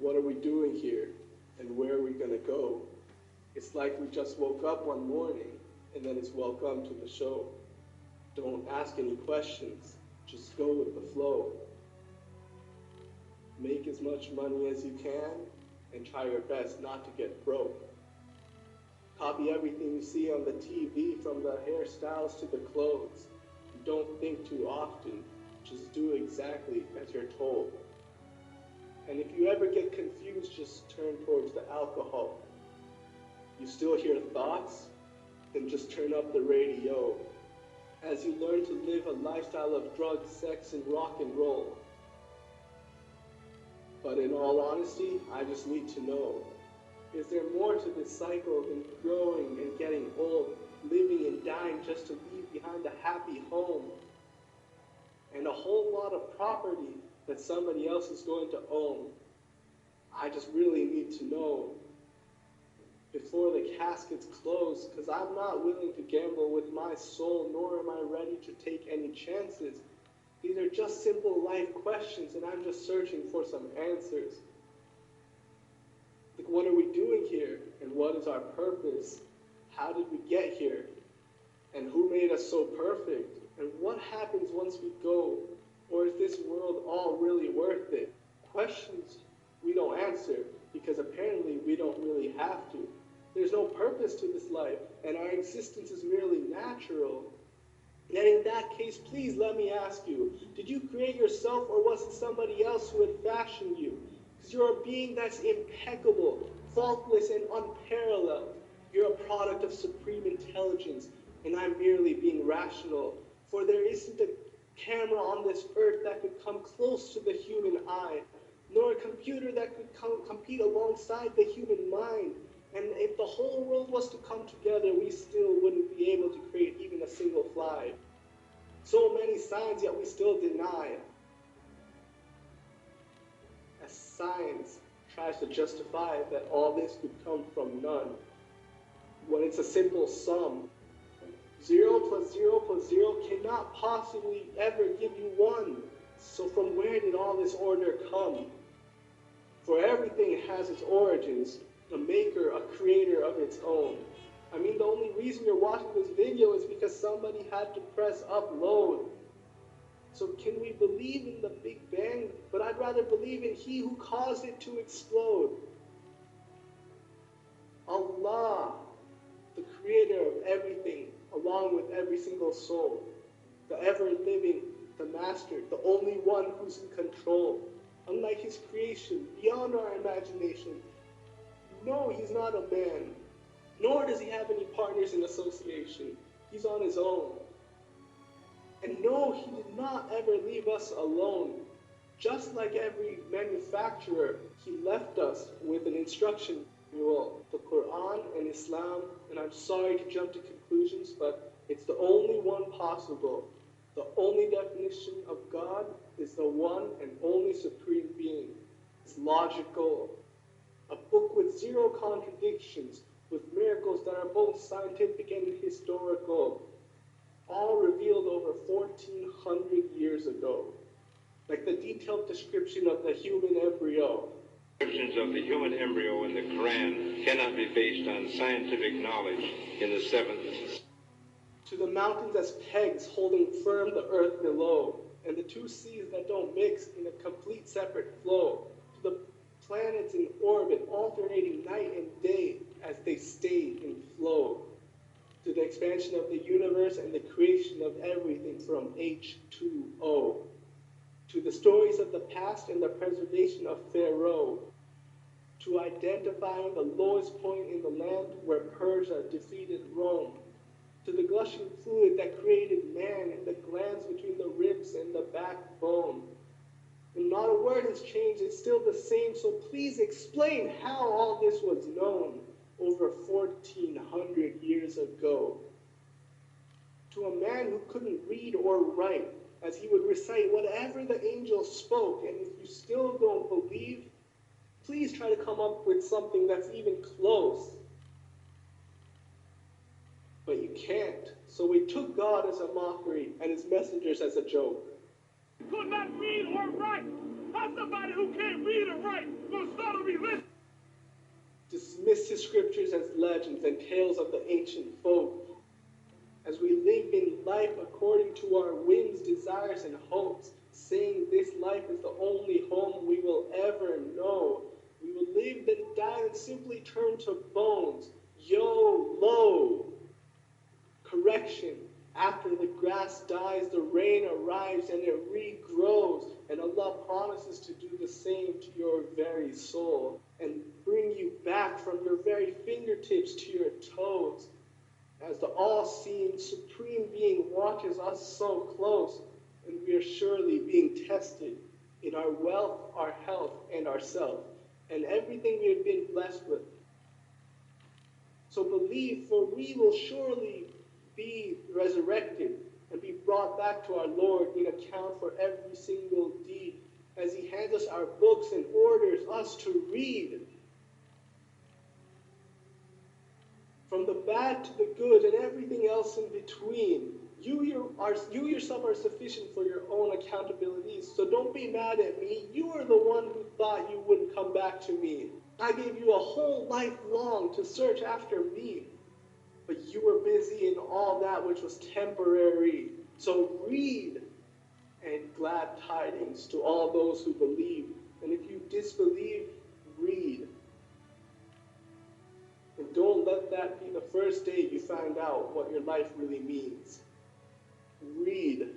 What are we doing here? And where are we going to go? It's like we just woke up one morning and then it's welcome to the show. Don't ask any questions, just go with the flow. Make as much money as you can and try your best not to get broke. Copy everything you see on the TV, from the hairstyles to the clothes. Don't think too often, just do exactly as you're told. And if you ever get confused, just turn towards the alcohol. You still hear thoughts? Then just turn up the radio. As you learn to live a lifestyle of drugs, sex, and rock and roll. But in all honesty, I just need to know, is there more to this cycle than growing and getting old, living and dying just to leave behind a happy home and a whole lot of property that somebody else is going to own? I just really need to know before the casket's closed, because I'm not willing to gamble with my soul, nor am I ready to take any chances. These are just simple life questions, and I'm just searching for some answers. Like, what are we doing here? And what is our purpose? How did we get here? And who made us so perfect? And what happens once we go? Or is this world all really worth it? Questions we don't answer, because apparently we don't really have to. There's no purpose to this life, and our existence is merely natural. And in that case, please let me ask you, did you create yourself, or was it somebody else who had fashioned you? Because you're a being that's impeccable, faultless, and unparalleled. You're a product of supreme intelligence, and I'm merely being rational. For there isn't a camera on this earth that could come close to the human eye, nor a computer that could compete alongside the human mind. And if the whole world was to come together, we still wouldn't be able to create even a single fly. So many signs, yet we still deny. As science tries to justify that all this could come from none, when it's a simple sum. 0 plus 0 plus 0 cannot possibly ever give you 1. So from where did all this order come? For everything has its origins, a maker, a creator of its own. I mean, the only reason you're watching this video is because somebody had to press upload. So can we believe in the Big Bang? But I'd rather believe in He who caused it to explode. Allah, the creator of everything, along with every single soul. The ever-living, the master, the only one who's in control. Unlike His creation, beyond our imagination. No, He's not a man, nor does He have any partners in association. He's on His own. And no, He did not ever leave us alone. Just like every manufacturer, He left us with an instruction manual, the Quran and Islam, and I'm sorry to jump to conclusions, but it's the only one possible. The only definition of God is the one and only supreme being. It's logical. A book with 0 contradictions, with miracles that are both scientific and historical, all revealed over 1,400 years ago. Like the detailed description of the human embryo. Descriptions of the human embryo in the Quran cannot be based on scientific knowledge in the 7th. To the mountains as pegs holding firm the earth below, and the 2 seas that don't mix in a complete separate flow. To the planets in orbit, alternating night and day as they stay in flow. To the expansion of the universe and the creation of everything from H2O. To the stories of the past and the preservation of Pharaoh. To identifying the lowest point in the land where Persia defeated Rome. To the gushing fluid that created man and the glands between the ribs and the backbone. And not a word has changed, it's still the same, so please explain how all this was known over 1,400 years ago. To a man who couldn't read or write, as he would recite whatever the angels spoke, and if you still don't believe, please try to come up with something that's even close. But you can't, so we took God as a mockery and His messengers as a joke. Could not read or write. How's somebody who can't read and write, we'll start a religion. Dismiss his scriptures as legends and tales of the ancient folk. As we live in life according to our whims, desires, and hopes, saying this life is the only home we will ever know. We will live, then die, and simply turn to bones. YOLO! Correction. After the grass dies, the rain arrives and it regrows. And Allah promises to do the same to your very soul and bring you back from your very fingertips to your toes. As the all-seeing Supreme Being watches us so close, and we are surely being tested in our wealth, our health, and our self, and everything we have been blessed with. So believe, for we will surely be resurrected and be brought back to our Lord in account for every single deed, as he hands us our books and orders us to read. From the bad to the good and everything else in between. You yourself are sufficient for your own accountabilities, so don't be mad at me. You are the one who thought you wouldn't come back to me. I gave you a whole life long to search after me, but you were busy in all that which was temporary. So read, and glad tidings to all those who believe. And if you disbelieve, read. And don't let that be the first day you find out what your life really means. Read.